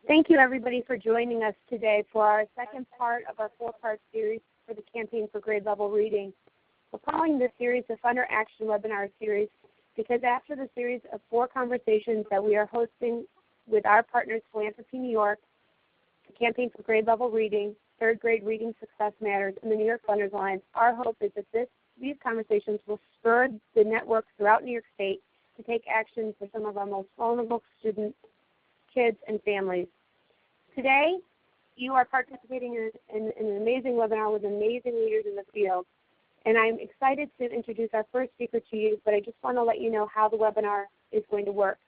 Thank you, everybody, for joining us today for our second part of our four-part series for the Campaign for Grade Level Reading. We're calling this series the Funder Action Webinar Series because after the series of 4 conversations that we are hosting with our partners, Philanthropy New York, the Campaign for Grade Level Reading, Third Grade Reading Success Matters, and the New York Funders Alliance, our hope is that these conversations will spur the network throughout New York State to take action for some of our most vulnerable students, kids, and families. Today, you are participating in an amazing webinar with amazing leaders in the field. And I'm excited to introduce our first speaker to you, but I just want to let you know how the webinar is going to work.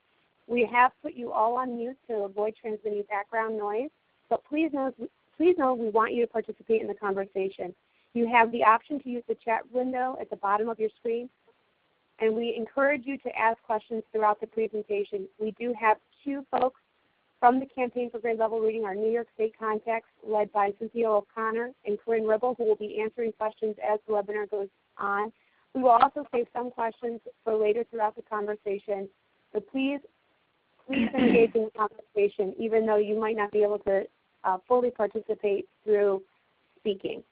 We have put you all on mute to avoid transmitting background noise, but please know we want you to participate in the conversation. You have the option to use the chat window at the bottom of your screen, and we encourage you to ask questions throughout the presentation. We do have 2 folks from the Campaign for Grade Level Reading, our New York State contacts, led by Cynthia O'Connor and Corinne Ribble, who will be answering questions as the webinar goes on. We will also save some questions for later throughout the conversation, so please engage in the conversation, even though you might not be able to fully participate through speaking.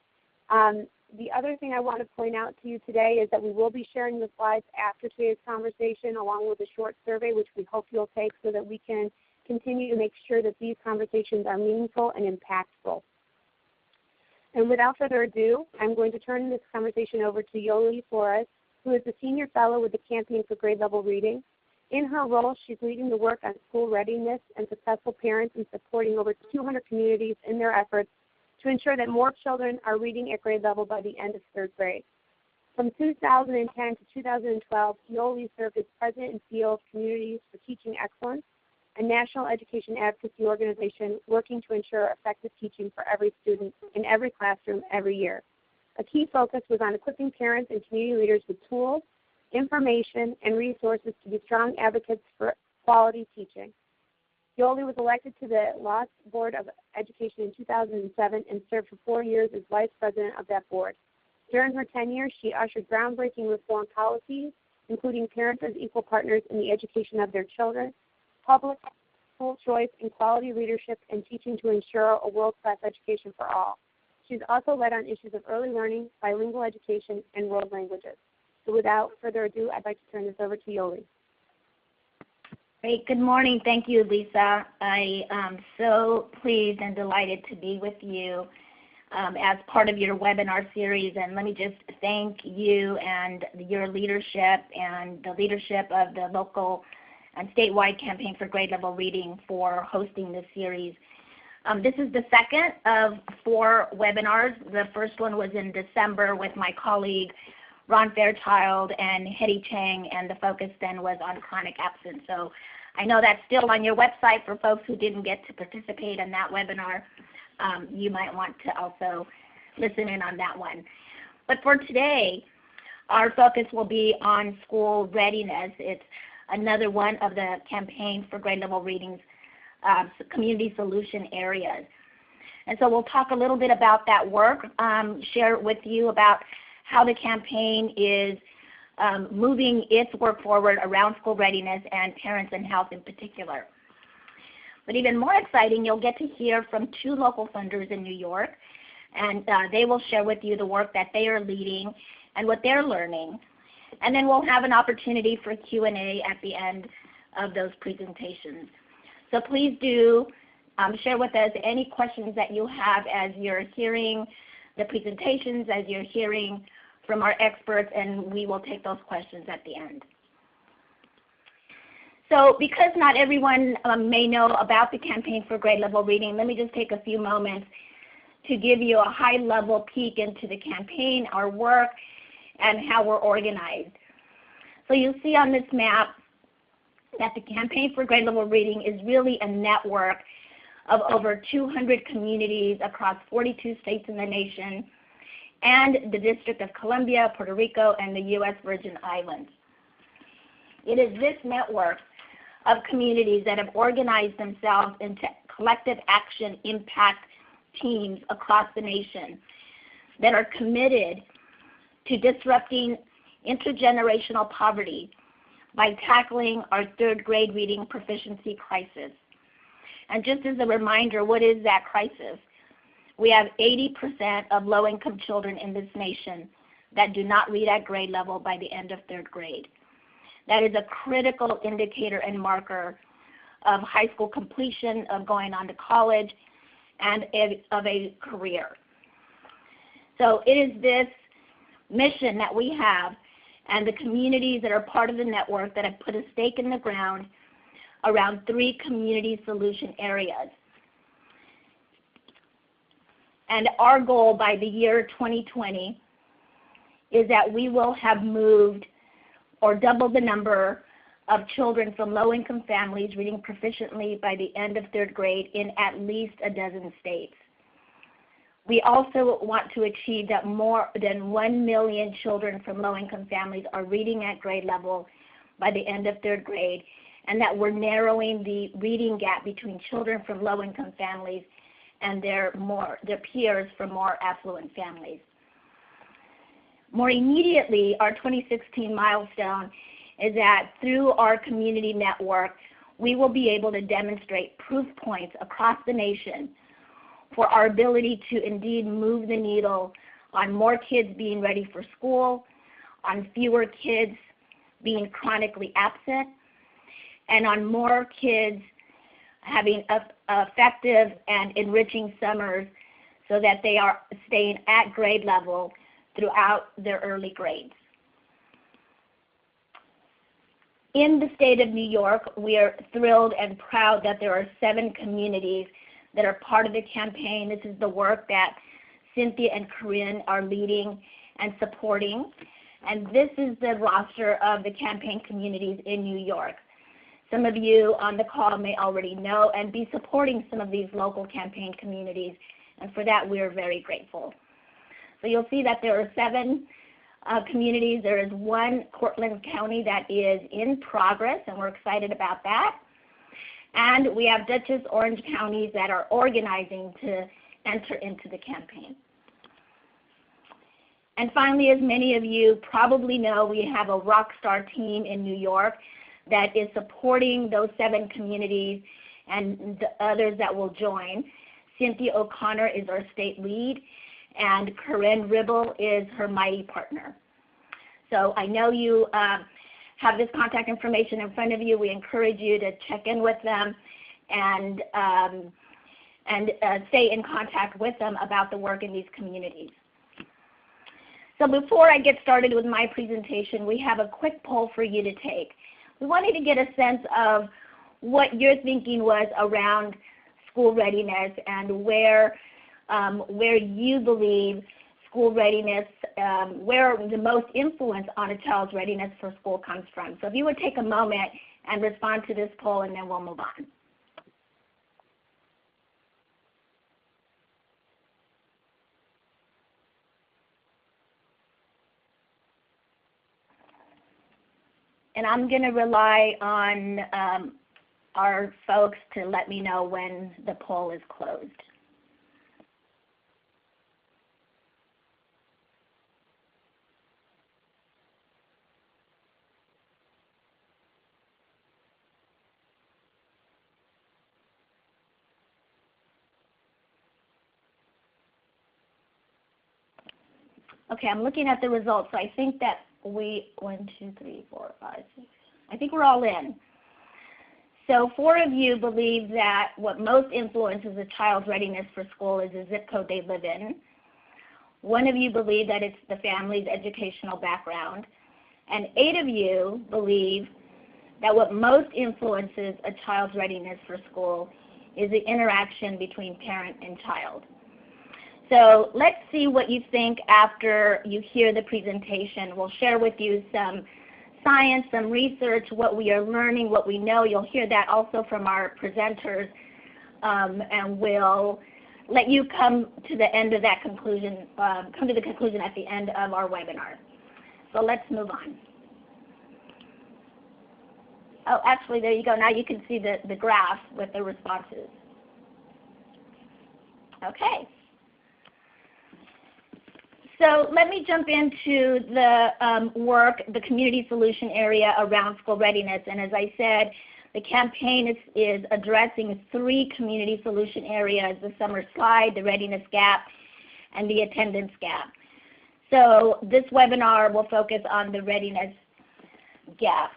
The other thing I want to point out to you today is that we will be sharing the slides after today's conversation along with a short survey, which we hope you'll take so that we can continue to make sure that these conversations are meaningful and impactful. And without further ado, I'm going to turn this conversation over to Yoli Flores, who is the Senior Fellow with the Campaign for Grade Level Reading. In her role, she's leading the work on school readiness and successful parents and supporting over 200 communities in their efforts to ensure that more children are reading at grade level by the end of 3rd grade. From 2010 to 2012, Yoli served as President and CEO of Communities for Teaching Excellence, a national education advocacy organization working to ensure effective teaching for every student in every classroom every year. A key focus was on equipping parents and community leaders with tools, information, and resources to be strong advocates for quality teaching. Yoli was elected to the Loss Board of Education in 2007 and served for 4 years as Vice President of that board. During her tenure, she ushered groundbreaking reform policies, including parents as equal partners in the education of their children, public school choice, and quality leadership and teaching to ensure a world-class education for all. She's also led on issues of early learning, bilingual education, and world languages. So without further ado, I'd like to turn this over to Yoli. Great. Good morning. Thank you, Lisa. I am so pleased and delighted to be with you as part of your webinar series. And let me just thank you and your leadership and the leadership of the local and statewide Campaign for Grade Level Reading for hosting this series. This is the second of 4 webinars. The first one was in December with my colleague Ron Fairchild and Hetty Chang, and the focus then was on chronic absence. So I know that's still on your website for folks who didn't get to participate in that webinar. You might want to also listen in on that one. But for today, our focus will be on school readiness. It's another one of the Campaign for Grade Level Reading's community solution areas. And so we'll talk a little bit about that work, share with you about how the campaign is moving its work forward around school readiness and parents and health in particular. But even more exciting, you'll get to hear from 2 local funders in New York, and they will share with you the work that they are leading and what they're learning. And then we'll have an opportunity for Q&A at the end of those presentations. So please do share with us any questions that you have as you're hearing the presentations, as you're hearing from our experts, and we will take those questions at the end. So because not everyone may know about the Campaign for Grade Level Reading, let me just take a few moments to give you a high-level peek into the campaign, our work, and how we're organized. So you'll see on this map that the Campaign for Grade Level Reading is really a network of over 200 communities across 42 states in the nation and the District of Columbia, Puerto Rico, and the U.S. Virgin Islands. It is this network of communities that have organized themselves into collective action impact teams across the nation that are committed to disrupting intergenerational poverty by tackling our 3rd grade reading proficiency crisis. And just as a reminder, what is that crisis? We have 80% of low-income children in this nation that do not read at grade level by the end of 3rd grade. That is a critical indicator and marker of high school completion, of going on to college, and of a career. So it is this mission that we have and the communities that are part of the network that have put a stake in the ground around 3 community solution areas. And our goal by the year 2020 is that we will have moved or doubled the number of children from low-income families reading proficiently by the end of 3rd grade in at least a dozen states. We also want to achieve that more than 1 million children from low-income families are reading at grade level by the end of 3rd grade, and that we're narrowing the reading gap between children from low-income families and their peers from more affluent families. More immediately, our 2016 milestone is that through our community network, we will be able to demonstrate proof points across the nation for our ability to indeed move the needle on more kids being ready for school, on fewer kids being chronically absent, and on more kids having effective and enriching summers so that they are staying at grade level throughout their early grades. In the state of New York, we are thrilled and proud that there are 7 communities that are part of the campaign. This is the work that Cynthia and Corinne are leading and supporting. And this is the roster of the campaign communities in New York. Some of you on the call may already know and be supporting some of these local campaign communities, and for that we are very grateful. So you'll see that there are 7 communities. There is 1 Cortland County that is in progress, and we're excited about that. And we have Dutchess, Orange counties that are organizing to enter into the campaign. And finally, as many of you probably know, we have a rockstar team in New York that is supporting those 7 communities and the others that will join. Cynthia O'Connor is our state lead, and Corinne Ribble is her mighty partner. So I know you have this contact information in front of you. We encourage you to check in with them and stay in contact with them about the work in these communities. So before I get started with my presentation, we have a quick poll for you to take. We wanted to get a sense of what your thinking was around school readiness and where you believe school readiness, where the most influence on a child's readiness for school comes from. So if you would take a moment and respond to this poll, and then we'll move on. And I'm going to rely on our folks to let me know when the poll is closed. Okay, I'm looking at the results. So I think that 1, 2, 3, 4, 5, 6. I think we're all in. So 4 of you believe that what most influences a child's readiness for school is the zip code they live in. 1 of you believe that it's the family's educational background. And 8 of you believe that what most influences a child's readiness for school is the interaction between parent and child. So let's see what you think after you hear the presentation. We'll share with you some science, some research, what we are learning, what we know. You'll hear that also from our presenters, and we'll let you come to the end of that conclusion, come to the conclusion at the end of our webinar. So let's move on. Oh, actually, there you go. Now you can see the graph with the responses. Okay. So let me jump into the work, the community solution area around school readiness. And as I said, The campaign is addressing 3 community solution areas: the summer slide, the readiness gap, and the attendance gap. So this webinar will focus on the readiness gap.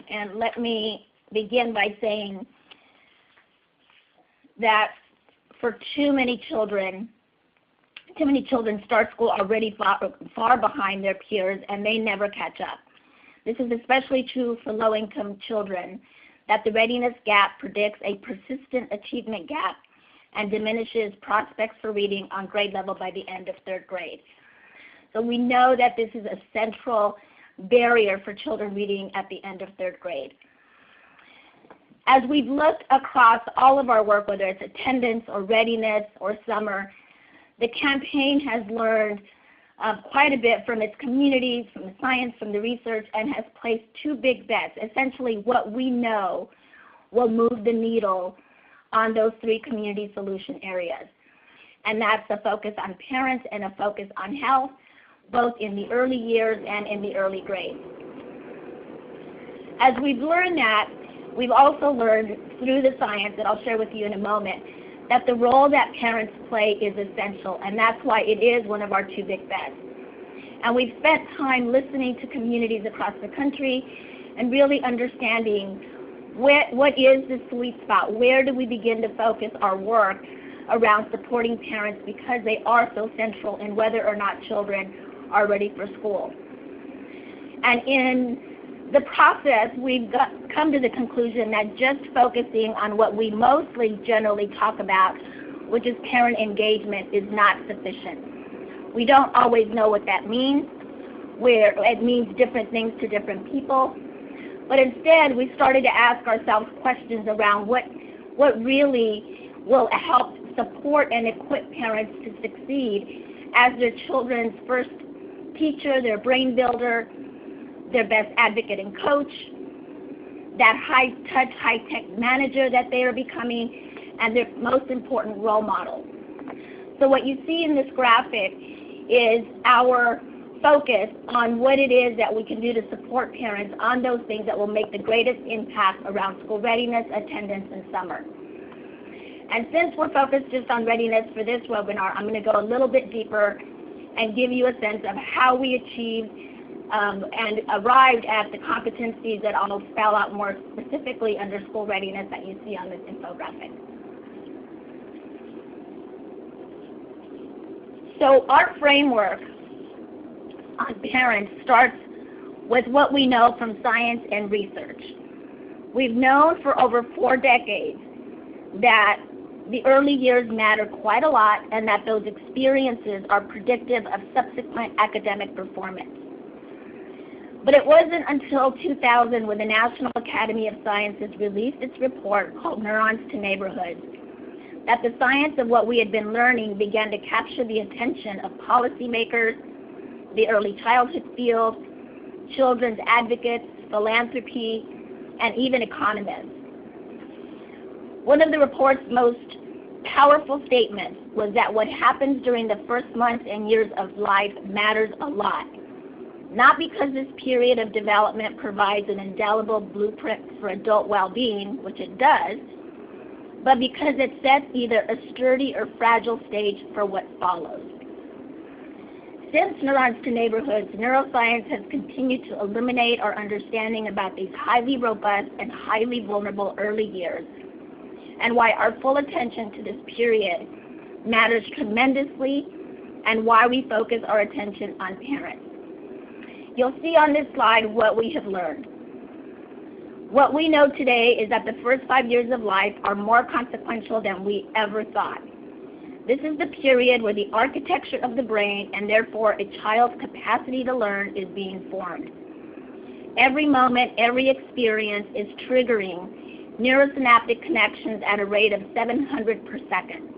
And let me begin by saying that for too many children start school already far behind their peers, and they never catch up. This is especially true for low-income children, that the readiness gap predicts a persistent achievement gap and diminishes prospects for reading on grade level by the end of 3rd grade. So we know that this is a central barrier for children reading at the end of 3rd grade. As we've looked across all of our work, whether it's attendance or readiness or summer, the campaign has learned quite a bit from its communities, from the science, from the research, and has placed 2 big bets, essentially what we know will move the needle on those 3 community solution areas. And that's a focus on parents and a focus on health, both in the early years and in the early grades. As we've learned that, we've also learned through the science that I'll share with you in a moment, that the role that parents play is essential, and that's why it is one of our 2 big bets. And we've spent time listening to communities across the country and really understanding what is the sweet spot, where do we begin to focus our work around supporting parents, because they are so central in whether or not children are ready for school. And in the process, we've come to the conclusion that just focusing on what we mostly generally talk about, which is parent engagement, is not sufficient. We don't always know what that means, where it means different things to different people, but instead we started to ask ourselves questions around what really will help support and equip parents to succeed as their children's first teacher, their brain builder, their best advocate and coach, that high-touch, high-tech manager that they are becoming, and their most important role model. So what you see in this graphic is our focus on what it is that we can do to support parents on those things that will make the greatest impact around school readiness, attendance, and summer. And since we're focused just on readiness for this webinar, I'm going to go a little bit deeper and give you a sense of how we achieved and arrived at the competencies that I'll spell out more specifically under school readiness that you see on this infographic. So our framework on parents starts with what we know from science and research. We've known for over 4 decades that the early years matter quite a lot, and that those experiences are predictive of subsequent academic performance. But it wasn't until 2000 when the National Academy of Sciences released its report called Neurons to Neighborhoods that the science of what we had been learning began to capture the attention of policymakers, the early childhood field, children's advocates, philanthropy, and even economists. One of the report's most powerful statements was that what happens during the first months and years of life matters a lot. Not because this period of development provides an indelible blueprint for adult well-being, which it does, but because it sets either a sturdy or fragile stage for what follows. Since Neurons to Neighborhoods, neuroscience has continued to illuminate our understanding about these highly robust and highly vulnerable early years, and why our full attention to this period matters tremendously, and why we focus our attention on parents. You'll see on this slide what we have learned. What we know today is that the first 5 years of life are more consequential than we ever thought. This is the period where the architecture of the brain, and therefore a child's capacity to learn, is being formed. Every moment, every experience is triggering neurosynaptic connections at a rate of 700 per second.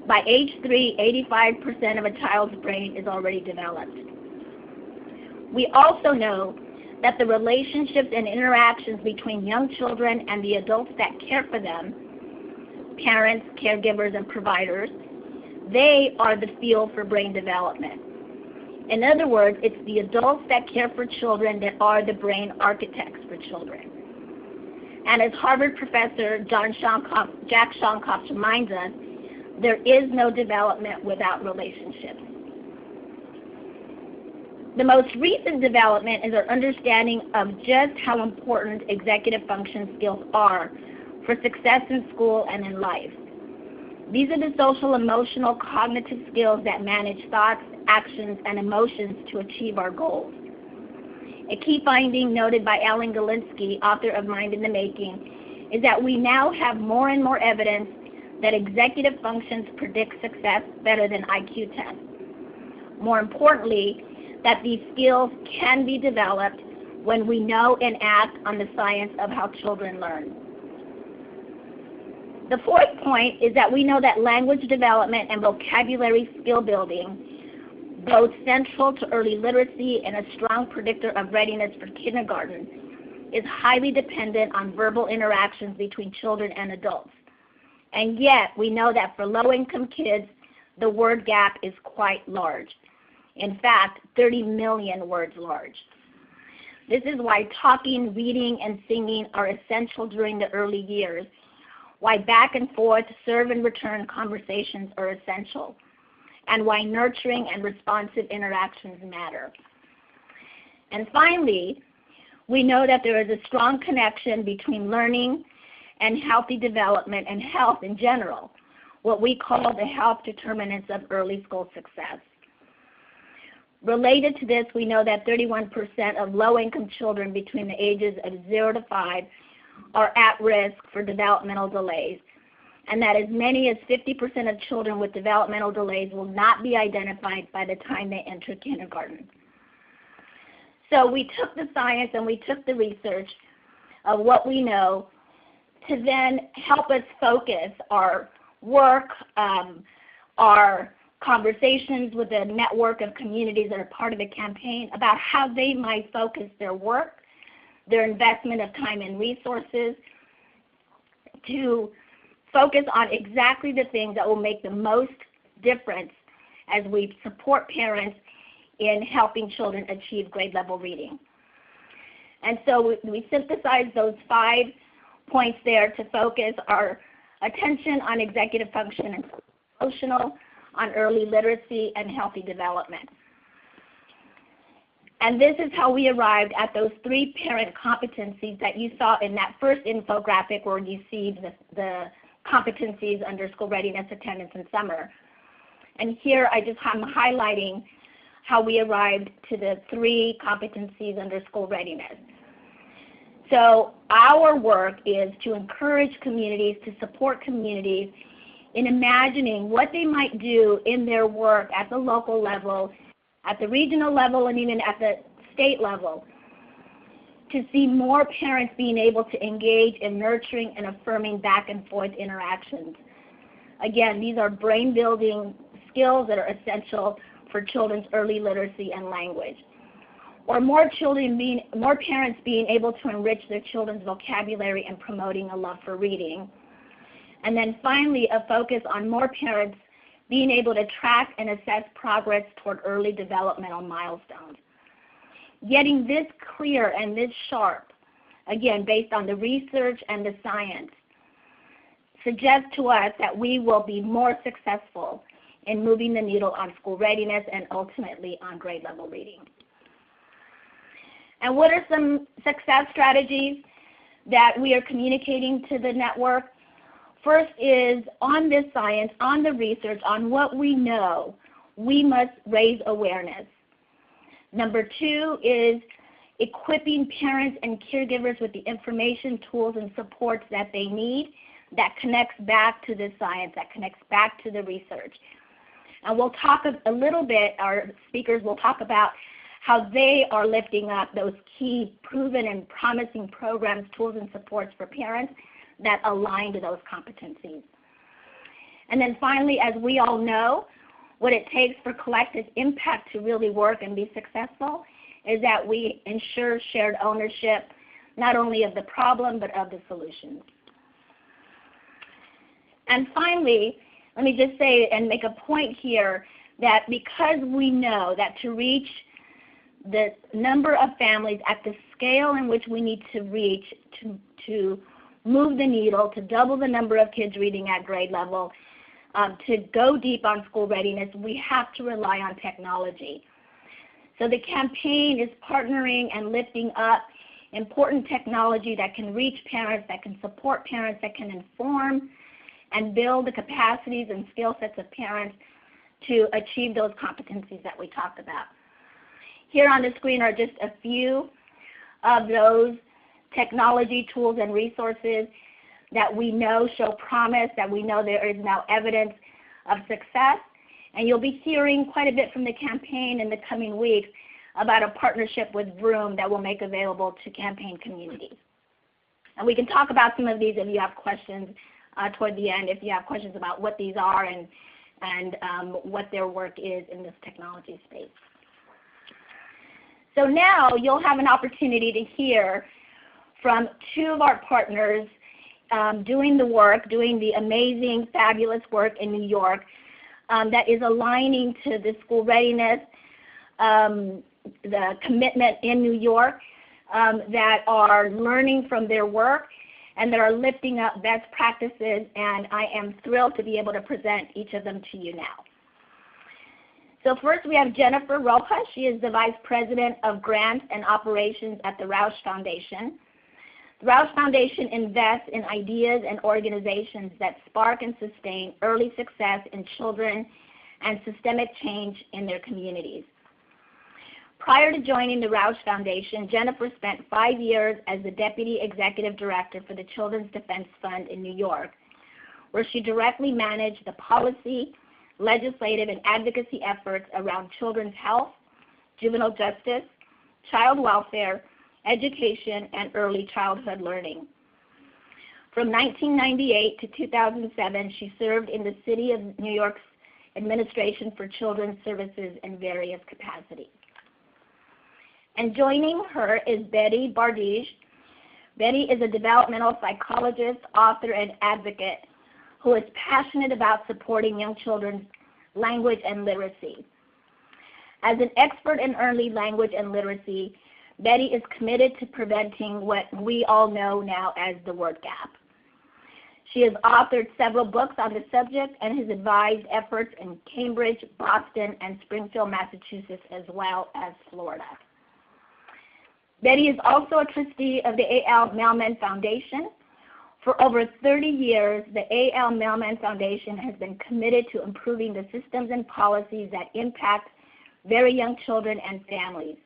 By age 3, 85% of a child's brain is already developed. We also know that the relationships and interactions between young children and the adults that care for them, parents, caregivers, and providers, they are the field for brain development. In other words, it's the adults that care for children that are the brain architects for children. And as Harvard professor Jack Shonkoff reminds us, there is no development without relationships. The most recent development is our understanding of just how important executive function skills are for success in school and in life. These are the social, emotional, cognitive skills that manage thoughts, actions, and emotions to achieve our goals. A key finding noted by Alan Galinsky, author of Mind in the Making, is that we now have more and more evidence that executive functions predict success better than IQ tests. More importantly, that these skills can be developed when we know and act on the science of how children learn. The fourth point is that we know that language development and vocabulary skill building, both central to early literacy and a strong predictor of readiness for kindergarten, is highly dependent on verbal interactions between children and adults. And yet, we know that for low-income kids, the word gap is quite large. In fact, 30 million words large. This is why talking, reading, and singing are essential during the early years, why back and forth, serve and return conversations are essential, and why nurturing and responsive interactions matter. And finally, we know that there is a strong connection between learning and healthy development and health in general, what we call the health determinants of early school success. Related to this, we know that 31% of low-income children between the ages of 0 to 5 are at risk for developmental delays, and that as many as 50% of children with developmental delays will not be identified by the time they enter kindergarten. So we took the science and we took the research of what we know to then help us focus our work, our conversations with a network of communities that are part of the campaign about how they might focus their work, their investment of time and resources, to focus on exactly the things that will make the most difference as we support parents in helping children achieve grade level reading. And so we synthesized those 5 points there to focus our attention on executive function and emotional, on early literacy and healthy development. And this is how we arrived at those 3 parent competencies that you saw in that first infographic where you see the competencies under school readiness, attendance, and summer. And here I'm highlighting how we arrived to the 3 competencies under school readiness. So our work is to encourage communities, to support communities in imagining what they might do in their work at the local level, at the regional level, and even at the state level, to see more parents being able to engage in nurturing and affirming back and forth interactions. Again, these are brain building skills that are essential for children's early literacy and language. Or more parents being able to enrich their children's vocabulary and promoting a love for reading. And then finally, a focus on more parents being able to track and assess progress toward early developmental milestones. Getting this clear and this sharp, again, based on the research and the science, suggests to us that we will be more successful in moving the needle on school readiness and ultimately on grade level reading. And what are some success strategies that we are communicating to the network? First is, on this science, on the research, on what we know, we must raise awareness. Number 2 is equipping parents and caregivers with the information, tools, and supports that they need that connects back to the science, that connects back to the research. And we'll talk a little bit, our speakers will talk about how they are lifting up those key proven and promising programs, tools, and supports for parents that align to those competencies. And then finally, as we all know, what it takes for collective impact to really work and be successful is that we ensure shared ownership, not only of the problem, but of the solutions. And finally, let me just say and make a point here that because we know that to reach the number of families at the scale in which we need to reach to move the needle, to double the number of kids reading at grade level, to go deep on school readiness, we have to rely on technology. So the campaign is partnering and lifting up important technology that can reach parents, that can support parents, that can inform and build the capacities and skill sets of parents to achieve those competencies that we talked about. Here on the screen are just a few of those technology tools and resources that we know show promise, that we know there is now evidence of success. And you'll be hearing quite a bit from the campaign in the coming weeks about a partnership with Vroom that will make available to campaign communities. And we can talk about some of these if you have questions toward the end, if you have questions about what these are and what their work is in this technology space. So now you'll have an opportunity to hear from two of our partners doing the work, doing the amazing, fabulous work in New York that is aligning to the school readiness, the commitment in New York, that are learning from their work and that are lifting up best practices, and I am thrilled to be able to present each of them to you now. So first we have Jennifer Rojas. She is the Vice President of Grants and Operations at the Roush Foundation. The Roush Foundation invests in ideas and organizations that spark and sustain early success in children and systemic change in their communities. Prior to joining the Roush Foundation, Jennifer spent 5 years as the Deputy Executive Director for the Children's Defense Fund in New York, where she directly managed the policy, legislative, and advocacy efforts around children's health, juvenile justice, child welfare, education, and early childhood learning. From 1998 to 2007, she served in the City of New York's Administration for Children's Services in various capacities. And joining her is Betty Bardij. Betty is a developmental psychologist, author, and advocate who is passionate about supporting young children's language and literacy. As an expert in early language and literacy, Betty is committed to preventing what we all know now as the word gap. She has authored several books on the subject and has advised efforts in Cambridge, Boston, and Springfield, Massachusetts, as well as Florida. Betty is also a trustee of the A.L. Mailman Foundation. For over 30 years, the A.L. Mailman Foundation has been committed to improving the systems and policies that impact very young children and families.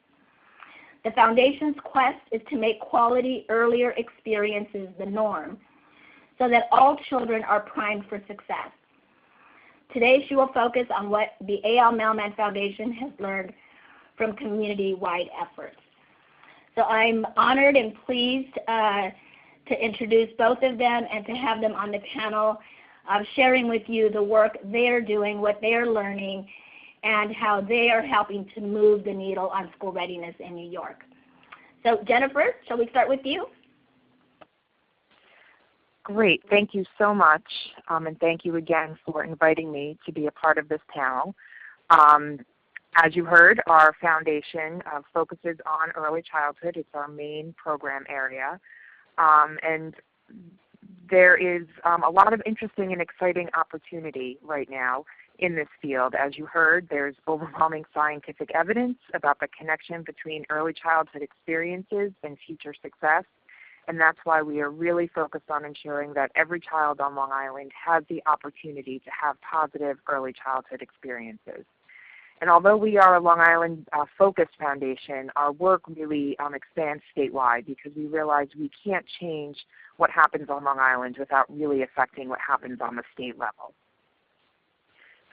The Foundation's quest is to make quality earlier experiences the norm so that all children are primed for success. Today, she will focus on what the A.L. Mailman Foundation has learned from community-wide efforts. So I'm honored and pleased to introduce both of them and to have them on the panel sharing with you the work they're doing, what they're learning, and how they are helping to move the needle on school readiness in New York. So Jennifer, shall we start with you? Great. Thank you so much, and thank you again for inviting me to be a part of this panel. As you heard, our foundation focuses on early childhood. It's our main program area. And there is a lot of interesting and exciting opportunity right now in this field. As you heard, there's overwhelming scientific evidence about the connection between early childhood experiences and future success. And that's why we are really focused on ensuring that every child on Long Island has the opportunity to have positive early childhood experiences. And although we are a Long Island focused foundation, our work really expands statewide because we realize we can't change what happens on Long Island without really affecting what happens on the state level.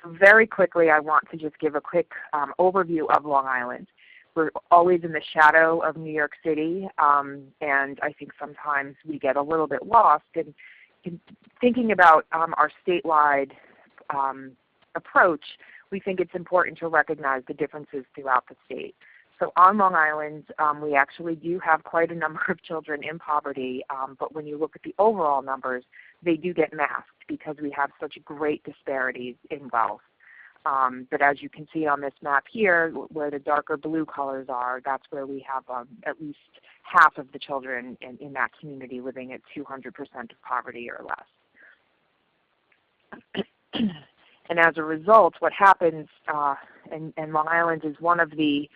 So very quickly, I want to just give a quick overview of Long Island. We're always in the shadow of New York City, and I think sometimes we get a little bit lost in thinking about our statewide approach. We think it's important to recognize the differences throughout the state. So on Long Island, we actually do have quite a number of children in poverty, but when you look at the overall numbers, they do get masked because we have such great disparities in wealth. But as you can see on this map here, where the darker blue colors are, that's where we have at least half of the children in that community living at 200% of poverty or less. And as a result, what happens, and Long Island is one of the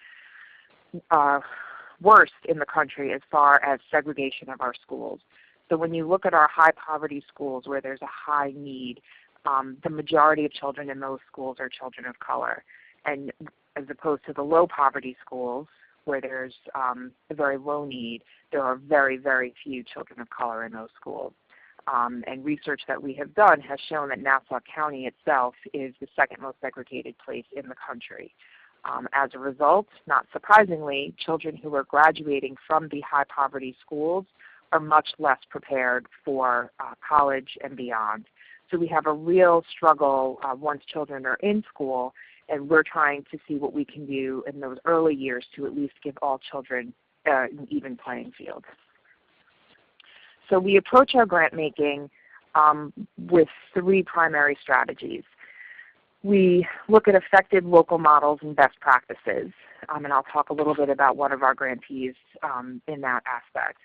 worst in the country as far as segregation of our schools. So when you look at our high poverty schools where there's a high need, the majority of children in those schools are children of color. And as opposed to the low poverty schools where there's a very low need, there are very, very few children of color in those schools. And research that we have done has shown that Nassau County itself is the second most segregated place in the country. As a result, not surprisingly, children who are graduating from the high poverty schools are much less prepared for college and beyond. So we have a real struggle once children are in school, and we're trying to see what we can do in those early years to at least give all children an even playing field. So we approach our grant making with three primary strategies. We look at effective local models and best practices, and I'll talk a little bit about one of our grantees in that aspect.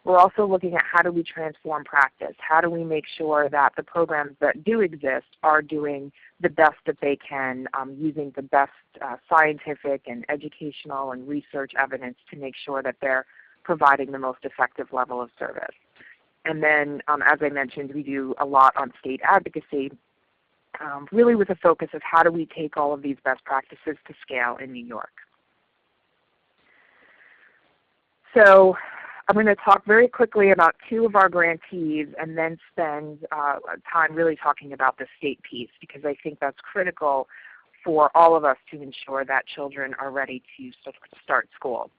We're also looking at how do we transform practice? How do we make sure that the programs that do exist are doing the best that they can, using the best scientific and educational and research evidence to make sure that they're providing the most effective level of service. And then, as I mentioned, we do a lot on state advocacy, really with a focus of how do we take all of these best practices to scale in New York. So I'm going to talk very quickly about two of our grantees and then spend time really talking about the state piece, because I think that's critical for all of us to ensure that children are ready to start school.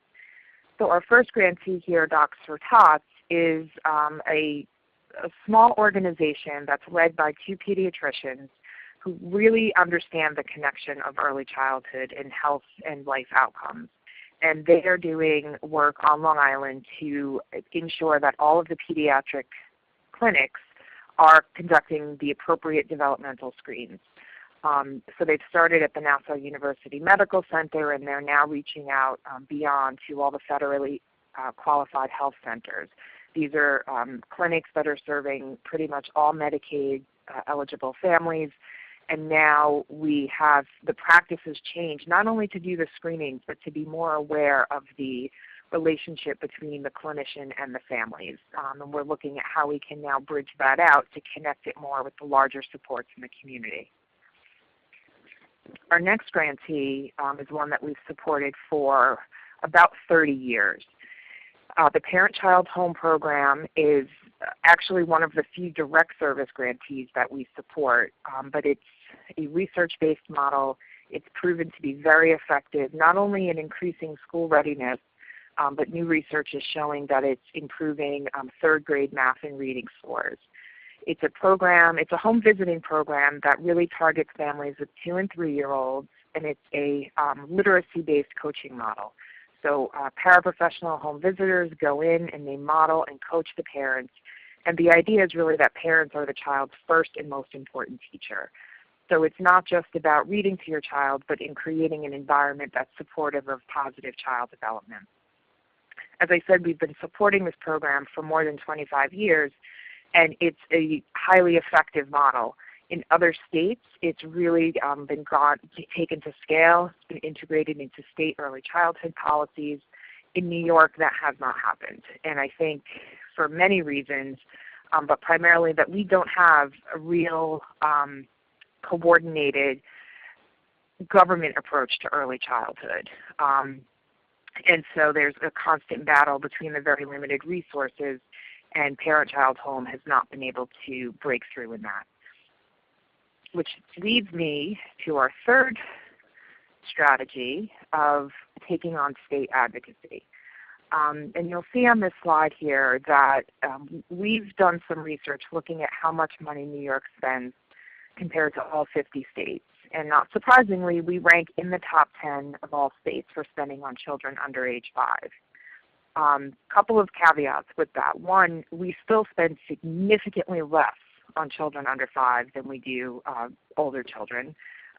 So our first grantee here, Docs for Tots, is a small organization that's led by two pediatricians who really understand the connection of early childhood and health and life outcomes. And they are doing work on Long Island to ensure that all of the pediatric clinics are conducting the appropriate developmental screens. So they've started at the Nassau University Medical Center, and they're now reaching out beyond to all the federally qualified health centers. These are clinics that are serving pretty much all Medicaid eligible families. And now we have the practices change, not only to do the screenings, but to be more aware of the relationship between the clinician and the families. And we're looking at how we can now bridge that out to connect it more with the larger supports in the community. Our next grantee is one that we've supported for about 30 years. The Parent-Child Home Program is actually one of the few direct service grantees that we support, but it's a research-based model. It's proven to be very effective, not only in increasing school readiness, but new research is showing that it's improving third grade math and reading scores. It's a program, it's a home visiting program that really targets families with 2- and 3-year-olds, and it's a literacy-based coaching model. So paraprofessional home visitors go in and they model and coach the parents. And the idea is really that parents are the child's first and most important teacher. So it's not just about reading to your child, but in creating an environment that's supportive of positive child development. As I said, we've been supporting this program for more than 25 years, and it's a highly effective model. In other states, it's really been taken to scale. It's been integrated into state early childhood policies. In New York, that has not happened. And I think for many reasons, but primarily that we don't have a real coordinated government approach to early childhood. And so there's a constant battle between the very limited resources, and Parent-Child Home has not been able to break through in that. Which leads me to our third strategy of taking on state advocacy. And you'll see on this slide here that we've done some research looking at how much money New York spends compared to all 50 states. And not surprisingly, we rank in the top 10 of all states for spending on children under age 5. Couple of caveats with that. One, we still spend significantly less on children under 5 than we do older children.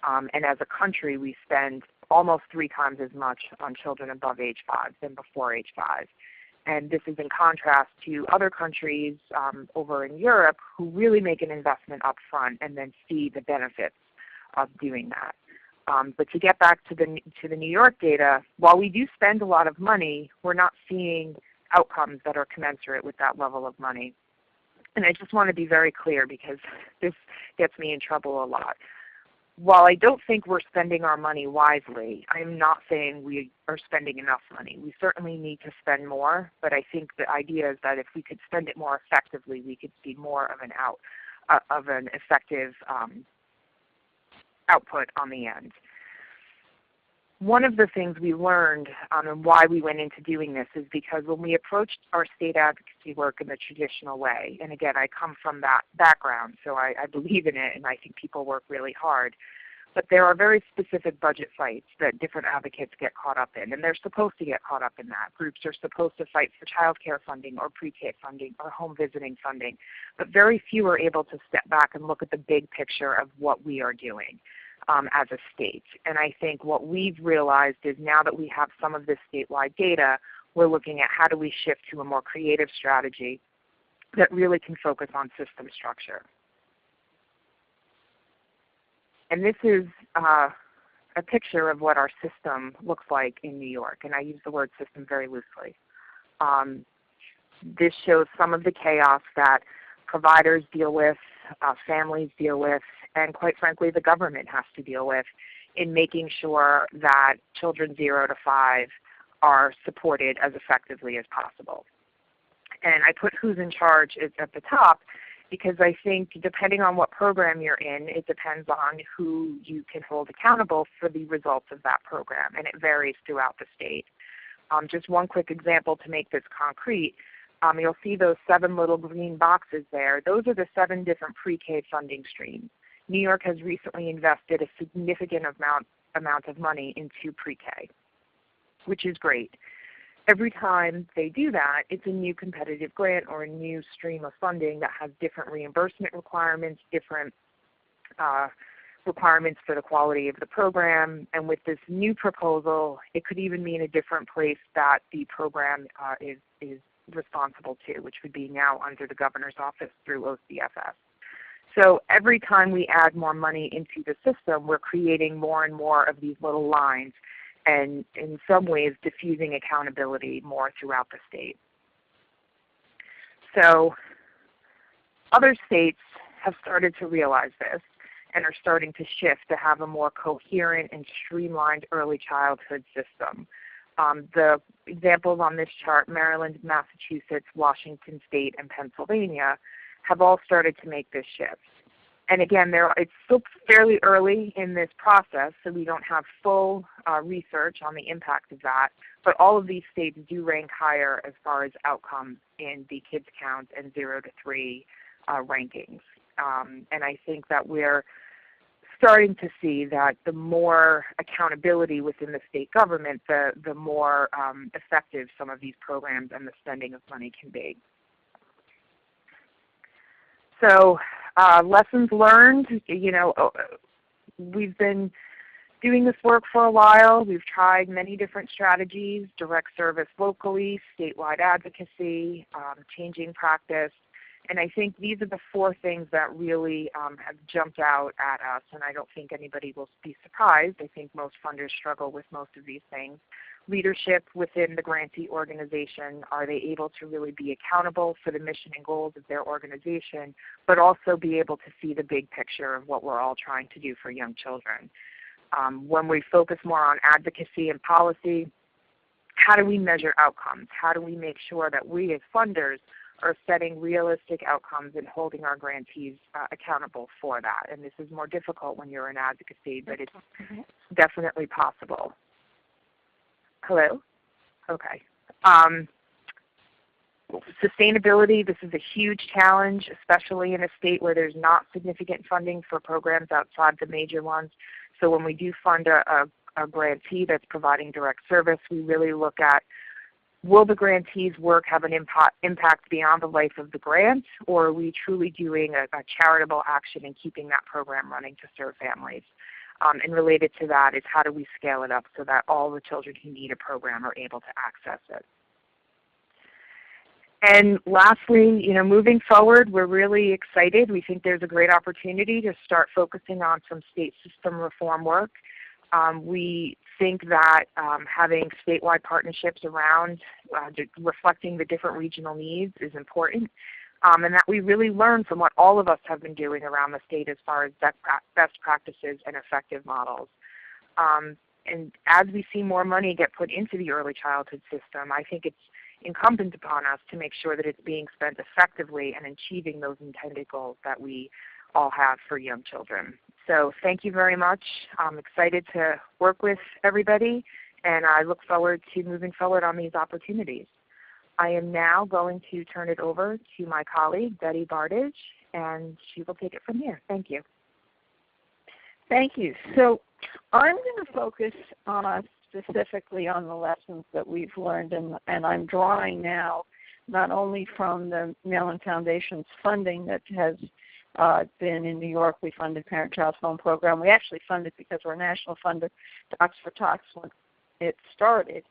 And as a country, we spend almost 3 times as much on children above age 5 than before age 5. And this is in contrast to other countries over in Europe who really make an investment up front and then see the benefits of doing that. But to get back to the New York data, while we do spend a lot of money, we're not seeing outcomes that are commensurate with that level of money. And I just want to be very clear because this gets me in trouble a lot. While I don't think we're spending our money wisely, I'm not saying we are spending enough money. We certainly need to spend more, but I think the idea is that if we could spend it more effectively, we could see more of an effective output on the end. One of the things we learned and why we went into doing this is because when we approached our state advocacy work in the traditional way, and again, I come from that background, so I believe in it, and I think people work really hard, but there are very specific budget fights that different advocates get caught up in, and they're supposed to get caught up in that. Groups are supposed to fight for child care funding or pre-K funding or home visiting funding, but very few are able to step back and look at the big picture of what we are doing as a state. And I think what we've realized is now that we have some of this statewide data, we're looking at how do we shift to a more creative strategy that really can focus on system structure. And this is a picture of what our system looks like in New York, and I use the word system very loosely. This shows some of the chaos that providers deal with, families deal with, and quite frankly the government has to deal with in making sure that children 0 to 5 are supported as effectively as possible. And I put who's in charge at the top because I think depending on what program you're in, it depends on who you can hold accountable for the results of that program, and it varies throughout the state. Just one quick example to make this concrete. You'll see those 7 little green boxes there. Those are the 7 different pre-K funding streams. New York has recently invested a significant amount of money into pre-K, which is great. Every time they do that, it's a new competitive grant or a new stream of funding that has different reimbursement requirements, different requirements for the quality of the program. And with this new proposal, it could even mean a different place that the program is responsible to, which would be now under the governor's office through OCFS. So every time we add more money into the system, we're creating more and more of these little lines and in some ways diffusing accountability more throughout the state. So other states have started to realize this and are starting to shift to have a more coherent and streamlined early childhood system. The examples on this chart, Maryland, Massachusetts, Washington State, and Pennsylvania, have all started to make this shift. And again, it's still fairly early in this process, so we don't have full research on the impact of that, but all of these states do rank higher as far as outcomes in the kids count and 0 to 3 rankings. And I think that we're starting to see that the more accountability within the state government, the more effective some of these programs and the spending of money can be. So lessons learned, we've been doing this work for a while. We've tried many different strategies, direct service locally, statewide advocacy, changing practice. And I think these are the 4 things that really have jumped out at us, and I don't think anybody will be surprised. I think most funders struggle with most of these things. Leadership within the grantee organization, are they able to really be accountable for the mission and goals of their organization, but also be able to see the big picture of what we're all trying to do for young children? When we focus more on advocacy and policy, how do we measure outcomes? How do we make sure that we as funders are setting realistic outcomes and holding our grantees accountable for that? And this is more difficult when you're in advocacy, but it's definitely possible. Hello? Okay. Sustainability, this is a huge challenge, especially in a state where there's not significant funding for programs outside the major ones. So when we do fund a grantee that's providing direct service, we really look at, will the grantee's work have an impact beyond the life of the grant, or are we truly doing a charitable action and keeping that program running to serve families? And related to that is how do we scale it up so that all the children who need a program are able to access it. And lastly, moving forward, we're really excited. We think there's a great opportunity to start focusing on some state system reform work. We think that having statewide partnerships around reflecting the different regional needs is important, and that we really learn from what all of us have been doing around the state as far as best practices and effective models. And as we see more money get put into the early childhood system, I think it's incumbent upon us to make sure that it's being spent effectively and achieving those intended goals that we all have for young children. So thank you very much. I'm excited to work with everybody, and I look forward to moving forward on these opportunities. I am now going to turn it over to my colleague, Betty Bardage, and she will take it from here. Thank you. Thank you. So I'm going to focus specifically on the lessons that we've learned, and I'm drawing now not only from the Mellon Foundation's funding that has been in New York. We funded Parent-Child Home Program. We actually funded because we're a national funder, Docs for Talks, when it started.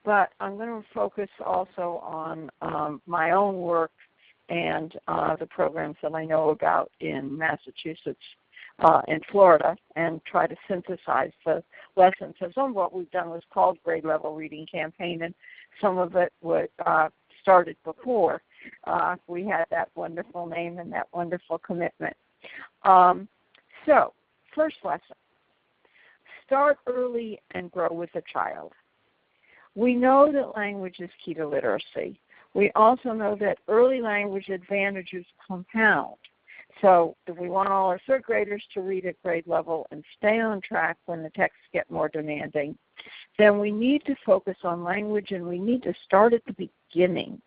But I'm going to focus also on my own work and the programs that I know about in Massachusetts and Florida, and try to synthesize the lessons. So some of what we've done was called Grade Level Reading Campaign, and some of it was started before we had that wonderful name and that wonderful commitment. So, first lesson, start early and grow with a child. We know that language is key to literacy. We also know that early language advantages compound. So if we want all our third graders to read at grade level and stay on track when the texts get more demanding, then we need to focus on language, and we need to start at the beginning.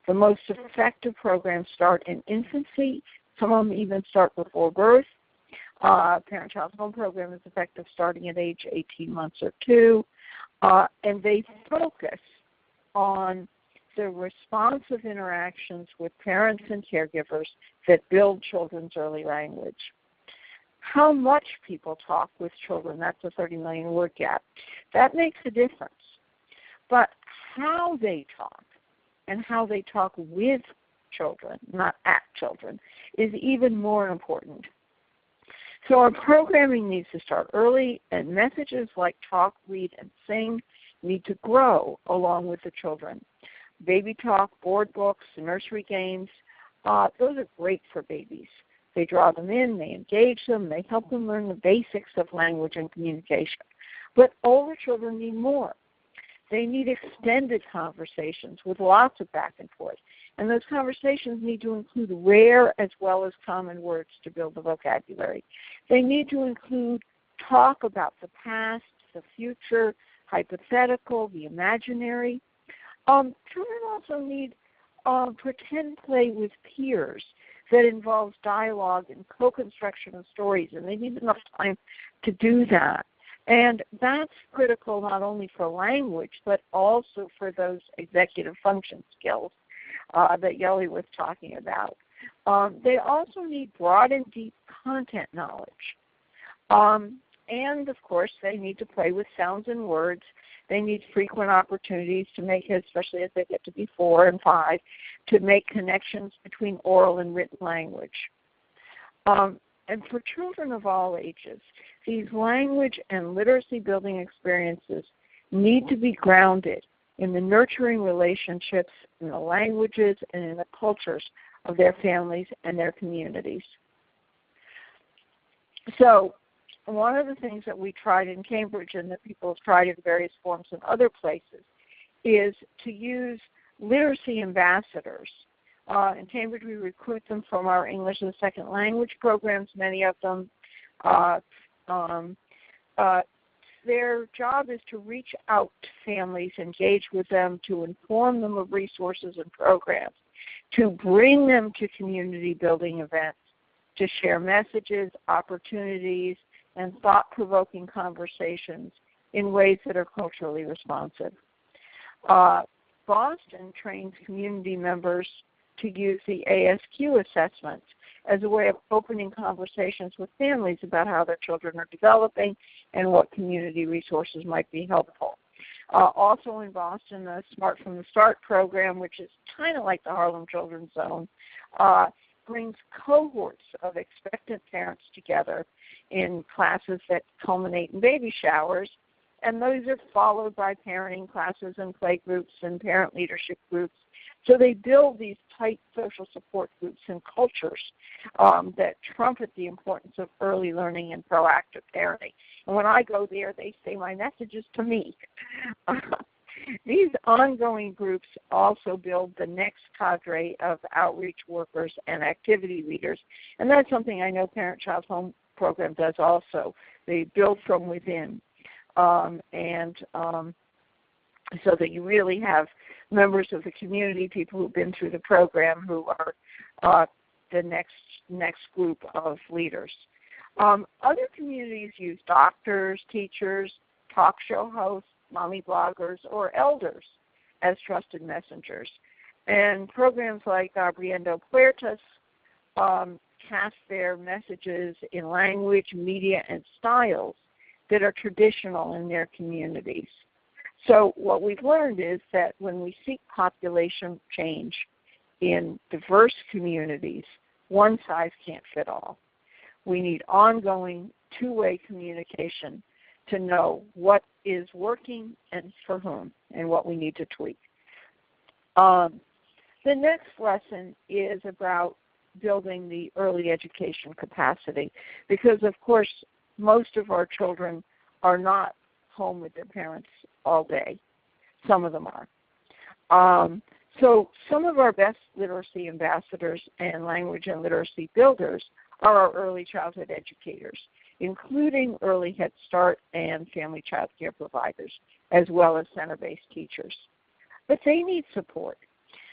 The most effective programs start in infancy. Some of them even start before birth. Parent-Child Home Program is effective starting at age 18 months or 2. And they focus on the responsive interactions with parents and caregivers that build children's early language. How much people talk with children, that's a 30 million word gap. That makes a difference. But how they talk and how they talk with children, not at children, is even more important. So our programming needs to start early, and messages like talk, read, and sing need to grow along with the children. Baby talk, board books, nursery games, those are great for babies. They draw them in, they engage them, they help them learn the basics of language and communication. But older children need more. They need extended conversations with lots of back and forth. And those conversations need to include rare as well as common words to build the vocabulary. They need to include talk about the past, the future, hypothetical, the imaginary. Children also need pretend play with peers that involves dialogue and co-construction of stories, and they need enough time to do that. And that's critical not only for language, but also for those executive function skills that Yeli was talking about. They also need broad and deep content knowledge. And, of course, they need to play with sounds and words. They need frequent opportunities to make, especially as they get to be 4 and 5, to make connections between oral and written language. And for children of all ages, these language and literacy building experiences need to be grounded in the nurturing relationships, in the languages, and in the cultures of their families and their communities. So one of the things that we tried in Cambridge and that people have tried in various forms in other places is to use literacy ambassadors. In Cambridge, we recruit them from our English as a second language programs, many of them. Their job is to reach out to families, engage with them, to inform them of resources and programs, to bring them to community building events, to share messages, opportunities, and thought-provoking conversations in ways that are culturally responsive. Boston trains community members to use the ASQ assessments as a way of opening conversations with families about how their children are developing and what community resources might be helpful. Also in Boston, the Smart from the Start program, which is kind of like the Harlem Children's Zone, brings cohorts of expectant parents together in classes that culminate in baby showers, and those are followed by parenting classes and play groups and parent leadership groups. So they build these tight social support groups and cultures that trumpet the importance of early learning and proactive parenting. And when I go there, they say my message is to me. These ongoing groups also build the next cadre of outreach workers and activity leaders, and that's something I know Parent Child Home program does also. They build from within, so that you really have members of the community, people who've been through the program, who are the next group of leaders. Other communities use doctors, teachers, talk show hosts, mommy bloggers, or elders as trusted messengers. And programs like Abriendo Puertas cast their messages in language, media, and styles that are traditional in their communities. So what we've learned is that when we seek population change in diverse communities, one size can't fit all. We need ongoing two-way communication to know what is working and for whom and what we need to tweak. The next lesson is about building the early education capacity because, of course, most of our children are not home with their parents all day. Some of them are. So some of our best literacy ambassadors and language and literacy builders are our early childhood educators, including early Head Start and family child care providers, as well as center-based teachers. But they need support.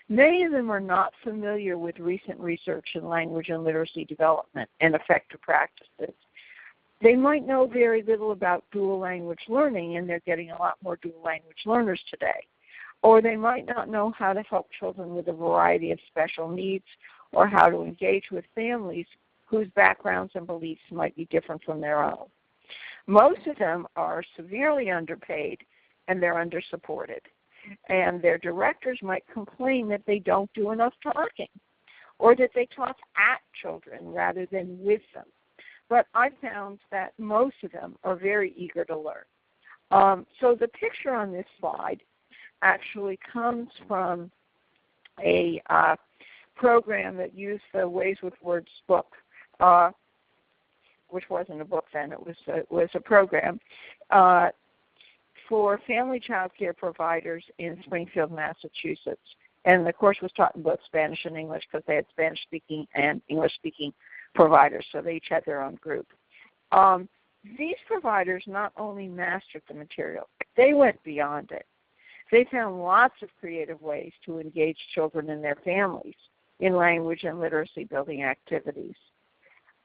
Many of them are not familiar with recent research in language and literacy development and effective practices. They might know very little about dual language learning, and they're getting a lot more dual language learners today. Or they might not know how to help children with a variety of special needs or how to engage with families whose backgrounds and beliefs might be different from their own. Most of them are severely underpaid and they're undersupported. And their directors might complain that they don't do enough talking or that they talk at children rather than with them. But I found that most of them are very eager to learn. So the picture on this slide actually comes from a program that used the Ways with Words book, which wasn't a book then, it was a program, for family child care providers in Springfield, Massachusetts. And the course was taught in both Spanish and English because they had Spanish-speaking and English-speaking providers, so they each had their own group. These providers not only mastered the material, they went beyond it. They found lots of creative ways to engage children and their families in language and literacy building activities.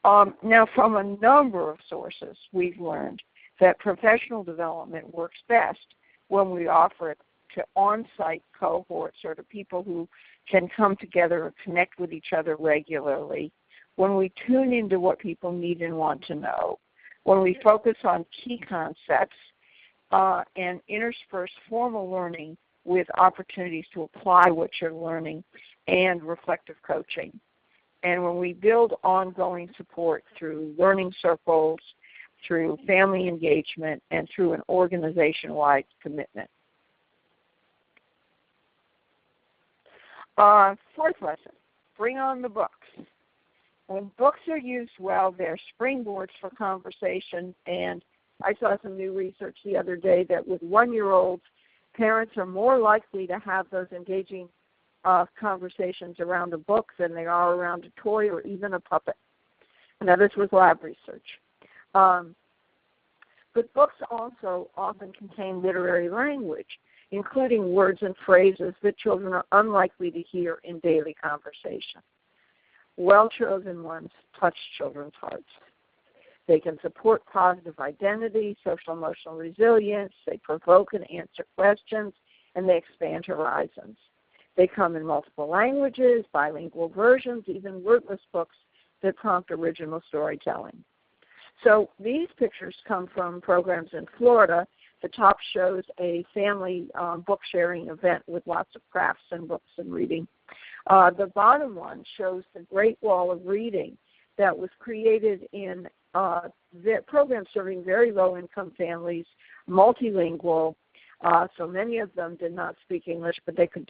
Now, from a number of sources, we've learned that professional development works best when we offer it to on-site cohorts or to people who can come together and connect with each other regularly, when we tune into what people need and want to know, when we focus on key concepts and intersperse formal learning with opportunities to apply what you're learning and reflective coaching. And when we build ongoing support through learning circles, through family engagement, and through an organization-wide commitment. Fourth lesson, bring on the books. When books are used well, they're springboards for conversation, and I saw some new research the other day that with 1-year-olds, parents are more likely to have those engaging conversations around a book than they are around a toy or even a puppet. Now, this was lab research. But books also often contain literary language, including words and phrases that children are unlikely to hear in daily conversation. Well-chosen ones touch children's hearts. They can support positive identity, social-emotional resilience, they provoke and answer questions, and they expand horizons. They come in multiple languages, bilingual versions, even wordless books that prompt original storytelling. So these pictures come from programs in Florida. The top shows a family book sharing event with lots of crafts and books and reading. The bottom one shows the Great Wall of Reading that was created in programs serving very low-income families, multilingual. So many of them did not speak English, but they could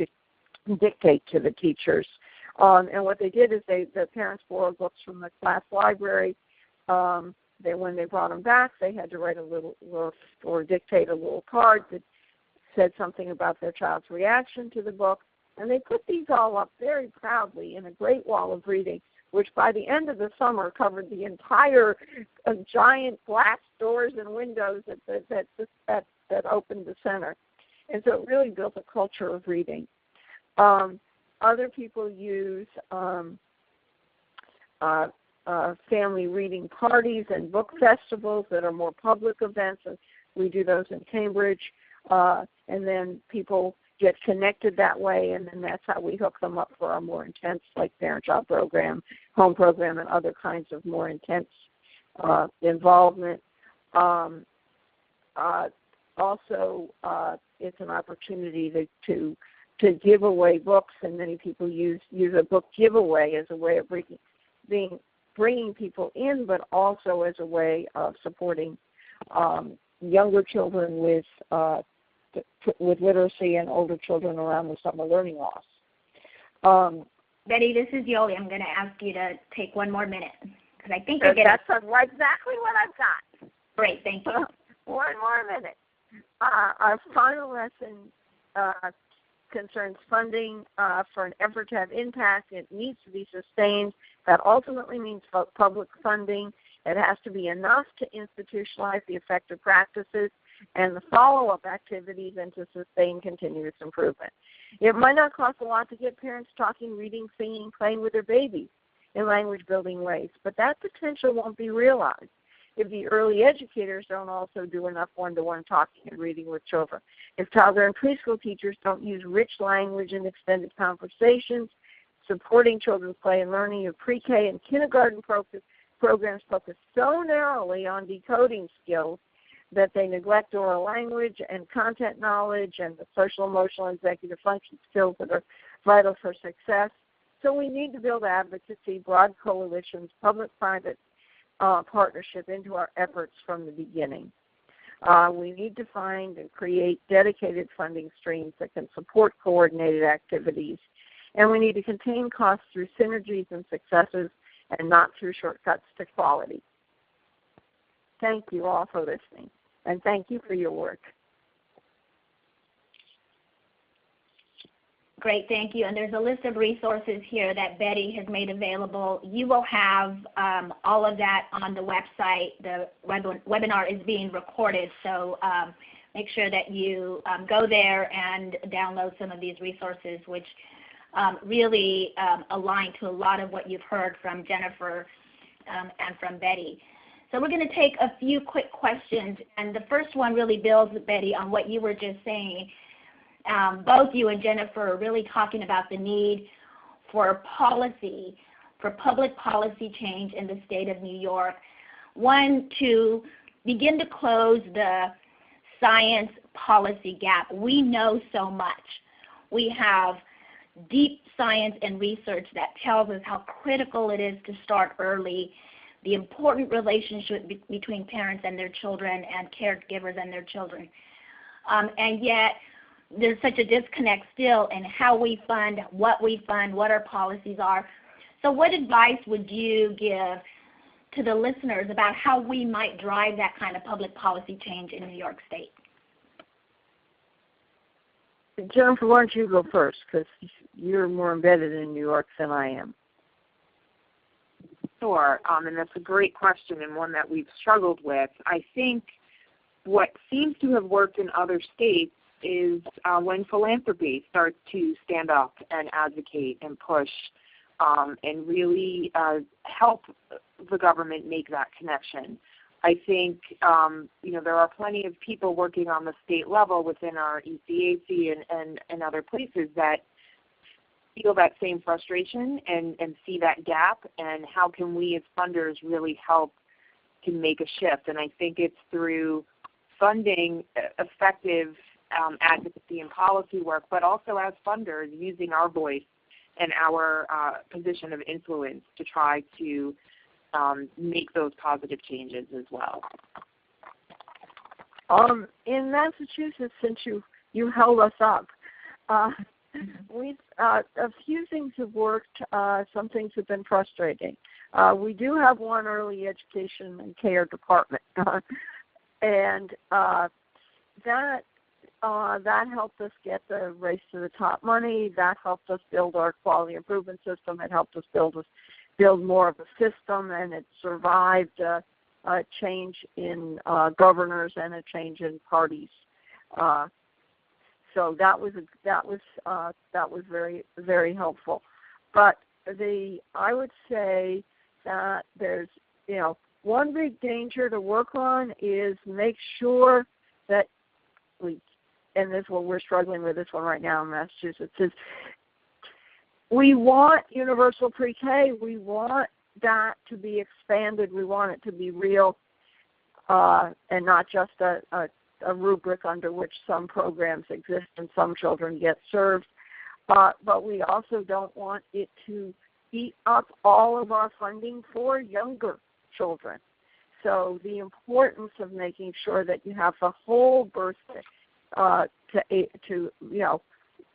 dictate to the teachers. And what they did is the parents borrowed books from the class library. When they brought them back, they had to write a little or dictate a little card that said something about their child's reaction to the book. And they put these all up very proudly in a Great Wall of Reading, which by the end of the summer covered the entire giant glass doors and windows that opened the center. And so it really built a culture of reading. Other people use family reading parties and book festivals that are more public events. And we do those in Cambridge. And then people get connected that way, and then that's how we hook them up for our more intense, like parent-child program, home program, and other kinds of more intense involvement. Also, it's an opportunity to give away books, and many people use a book giveaway as a way of bringing people in, but also as a way of supporting younger children with literacy and older children around the summer learning loss. Betty, this is Yoli. I'm going to ask you to take one more minute because I think you're getting... That's exactly what I've got. Great, thank you. One more minute. Our final lesson concerns funding for an effort to have impact. It needs to be sustained. That ultimately means public funding. It has to be enough to institutionalize the effective practices and the follow-up activities and to sustain continuous improvement. It might not cost a lot to get parents talking, reading, singing, playing with their babies in language-building ways, but that potential won't be realized if the early educators don't also do enough one-to-one talking and reading with children. If toddler and preschool teachers don't use rich language in extended conversations, supporting children's play and learning of pre-K and kindergarten programs focus so narrowly on decoding skills that they neglect oral language and content knowledge and the social, emotional, executive function skills that are vital for success. So we need to build advocacy, broad coalitions, public-private partnership into our efforts from the beginning. We need to find and create dedicated funding streams that can support coordinated activities. And we need to contain costs through synergies and successes and not through shortcuts to quality. Thank you all for listening, and thank you for your work. Great, thank you. And there's a list of resources here that Betty has made available. You will have all of that on the website. The webinar is being recorded, so make sure that you go there and download some of these resources, which really align to a lot of what you've heard from Jennifer and from Betty. So we're going to take a few quick questions, and the first one really builds, Betty, on what you were just saying. Both you and Jennifer are really talking about the need for policy, for public policy change in the state of New York. One, to begin to close the science policy gap. We know so much. We have deep science and research that tells us how critical it is to start early, the important relationship between parents and their children and caregivers and their children. And yet, there's such a disconnect still in how we fund, what our policies are. So what advice would you give to the listeners about how we might drive that kind of public policy change in New York State? Jennifer, why don't you go first, because you're more embedded in New York than I am. Sure, and that's a great question and one that we've struggled with. I think what seems to have worked in other states is when philanthropy starts to stand up and advocate and push and really help the government make that connection. I think, there are plenty of people working on the state level within our ECAC and other places that feel that same frustration and see that gap, and how can we as funders really help to make a shift. And I think it's through funding effective advocacy and policy work, but also as funders using our voice and our position of influence to try to make those positive changes as well. In Massachusetts, since you held us up, we've a few things have worked. Some things have been frustrating. We do have one early education and care department, and that helped us get the Race to the Top money. That helped us build our quality improvement system. It helped us build more of a system, and it survived a change in governors and a change in parties. So that was very, very helpful. But I would say that there's one big danger to work on is make sure that and this is what we're struggling with this one right now in Massachusetts, is we want universal pre-K. We want that to be expanded. We want it to be real and not just a rubric under which some programs exist and some children get served. But we also don't want it to eat up all of our funding for younger children. So the importance of making sure that you have the whole birth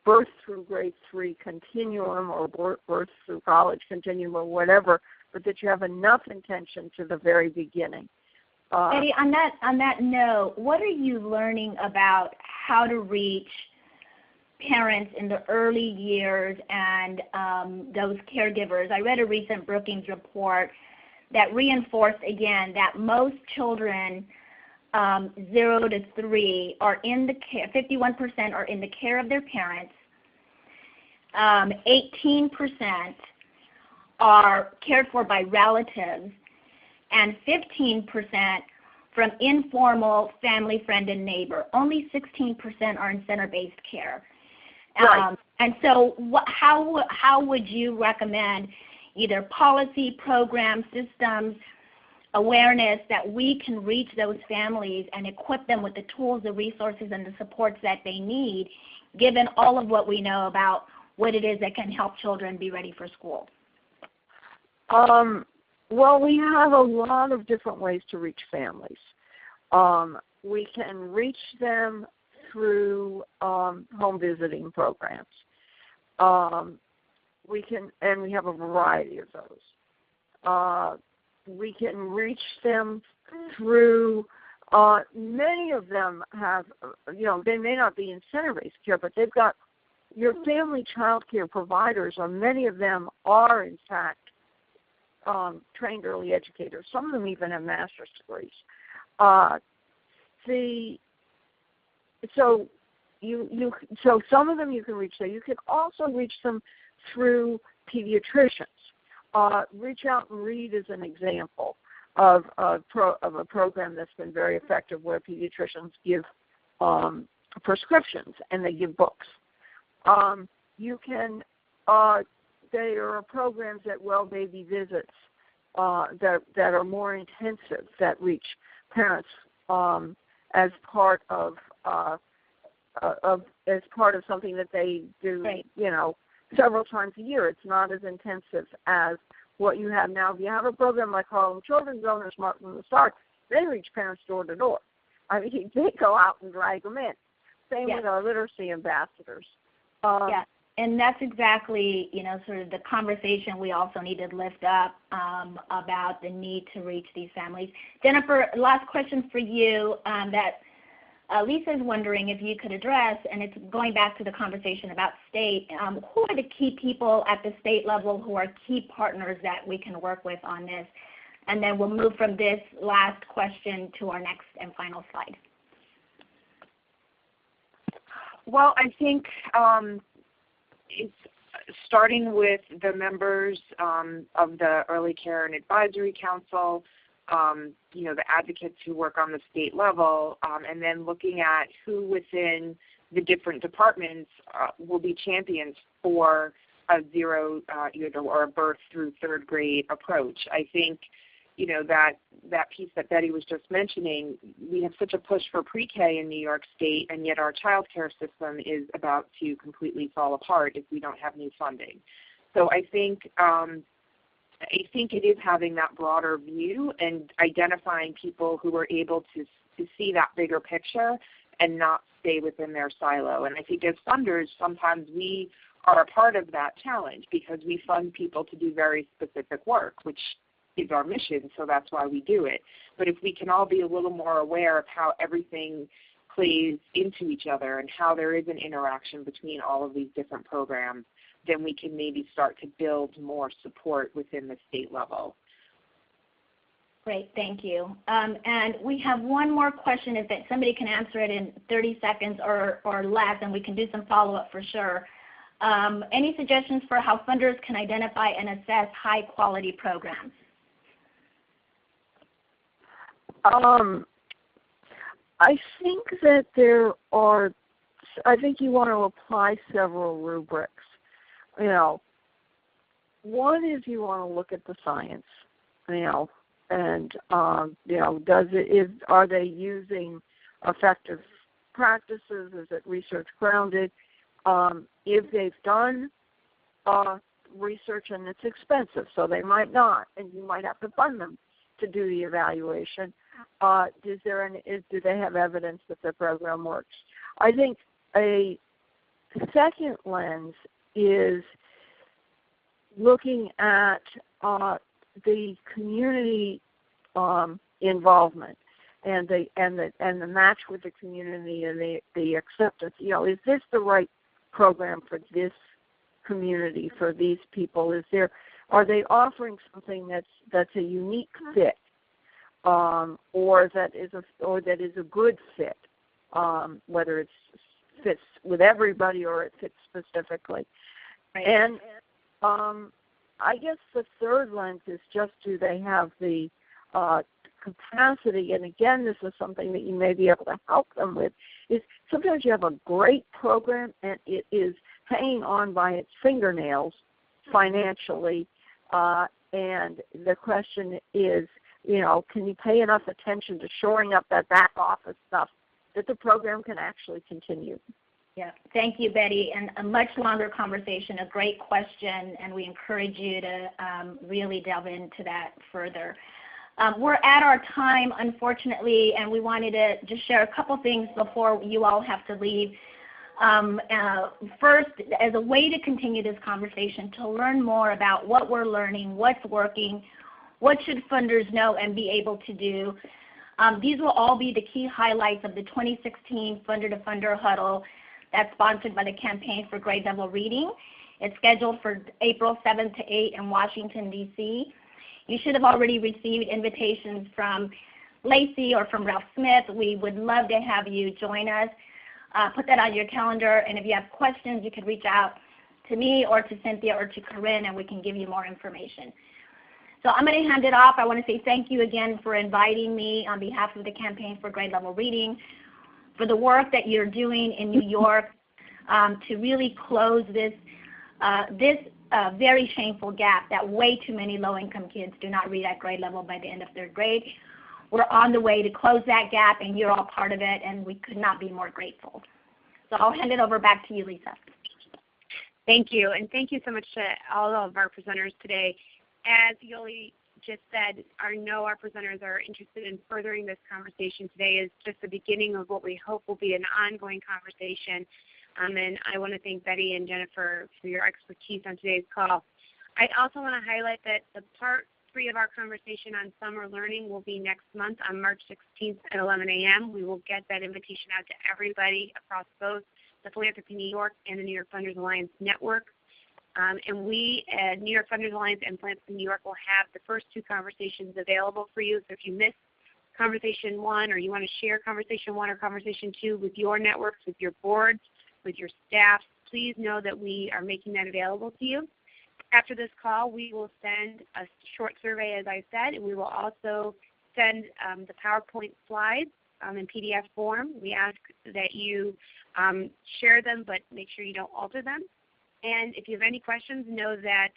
birth through grade 3 continuum or birth through college continuum or whatever, but that you have enough intention to the very beginning. Eddie, on that note, what are you learning about how to reach parents in the early years and those caregivers? I read a recent Brookings report that reinforced again that most children 0 to 3 are in the care, 51% are in the care of their parents, 18% are cared for by relatives, and 15% from informal family, friend, and neighbor. Only 16% are in center-based care. Right. And so how would you recommend either policy, programs, systems, awareness that we can reach those families and equip them with the tools, the resources, and the supports that they need, given all of what we know about what it is that can help children be ready for school? Well, we have a lot of different ways to reach families. We can reach them through home visiting programs. We have a variety of those. We can reach them through, many of them have, they may not be in center-based care, but they've got your family child care providers, or many of them are, in fact, trained early educators. Some of them even have master's degrees. So some of them you can reach there. You can also reach them through pediatricians. Reach Out and Read is an example of a program that's been very effective, where pediatricians give prescriptions and they give books. There are programs at Well Baby Visits that are more intensive, that reach parents as part of something that they do, Right. Several times a year. It's not as intensive as what you have now. If you have a program like Harlem Children's Zone or Smart from the Start, they reach parents door to door. I mean, they go out and drag them in. Same with our literacy ambassadors. Yeah, and that's exactly, sort of the conversation we also need to lift up about the need to reach these families. Jennifer, last question for you that Lisa is wondering if you could address, and it's going back to the conversation about state. Who are the key people at the state level who are key partners that we can work with on this? And then we'll move from this last question to our next and final slide. Well, I think it's starting with the members of the Early Care and Advisory Council, the advocates who work on the state level, and then looking at who within the different departments will be champions for zero or a birth through third grade approach. I think, that piece that Betty was just mentioning, we have such a push for pre-K in New York State, and yet our child care system is about to completely fall apart if we don't have new funding. So I think it is having that broader view and identifying people who are able to see that bigger picture and not stay within their silo. And I think as funders, sometimes we are a part of that challenge because we fund people to do very specific work, which is our mission, so that's why we do it. But if we can all be a little more aware of how everything plays into each other and how there is an interaction between all of these different programs, then we can maybe start to build more support within the state level. Great, thank you. And we have one more question. If somebody can answer it in 30 seconds or less, and we can do some follow-up for sure. Any suggestions for how funders can identify and assess high-quality programs? I think that I think you want to apply several rubrics. One is you want to look at the science, and are they using effective practices? Is it research grounded? If they've done research and it's expensive, so they might not, and you might have to fund them to do the evaluation. Do they have evidence that the program works? I think a second lens is looking at the community involvement and the match with the community and the acceptance. Is this the right program for this community, for these people? Are they offering something that's a unique fit, or that is a good fit, whether it fits with everybody or it fits specifically? Right. And I guess the third lens is just, do they have the capacity? And again, this is something that you may be able to help them with. Is sometimes you have a great program and it is hanging on by its fingernails financially, and the question is, can you pay enough attention to shoring up that back office stuff that the program can actually continue? Yeah, thank you, Betty. And a much longer conversation, a great question, and we encourage you to really delve into that further. We're at our time, unfortunately, and we wanted to just share a couple things before you all have to leave. First, as a way to continue this conversation, to learn more about what we're learning, what's working, what should funders know and be able to do. These will all be the key highlights of the 2016 Funder to Funder Huddle that's sponsored by the Campaign for Grade Level Reading. It's scheduled for April 7th to 8th in Washington, D.C. You should have already received invitations from Lacey or from Ralph Smith. We would love to have you join us. Put that on your calendar, and if you have questions, you can reach out to me or to Cynthia or to Corinne, and we can give you more information. So I'm going to hand it off. I want to say thank you again for inviting me on behalf of the Campaign for Grade Level Reading, for the work that you're doing in New York to really close this very shameful gap that way too many low-income kids do not read at grade level by the end of third grade. We're on the way to close that gap, and you're all part of it, and we could not be more grateful. So I'll hand it over back to you, Lisa. Thank you, and thank you so much to all of our presenters today. As Yoli just said, our presenters are interested in furthering this conversation. Today is just the beginning of what we hope will be an ongoing conversation. And I want to thank Betty and Jennifer for your expertise on today's call. I also want to highlight that the part 3 of our conversation on summer learning will be next month on March 16th at 11 a.m. We will get that invitation out to everybody across both the Philanthropy New York and the New York Funders Alliance network. And we at New York Funders Alliance and Philanthropy New York will have the first 2 conversations available for you. So if you missed Conversation 1 or you want to share Conversation 1 or Conversation 2 with your networks, with your boards, with your staff, please know that we are making that available to you. After this call, we will send a short survey, as I said, and we will also send the PowerPoint slides in PDF form. We ask that you share them, but make sure you don't alter them. And if you have any questions, know that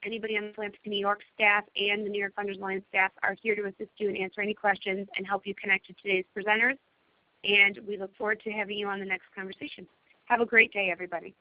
anybody on the Philanthropy New York staff and the New York Funders Alliance staff are here to assist you and answer any questions and help you connect to today's presenters. And we look forward to having you on the next conversation. Have a great day, everybody.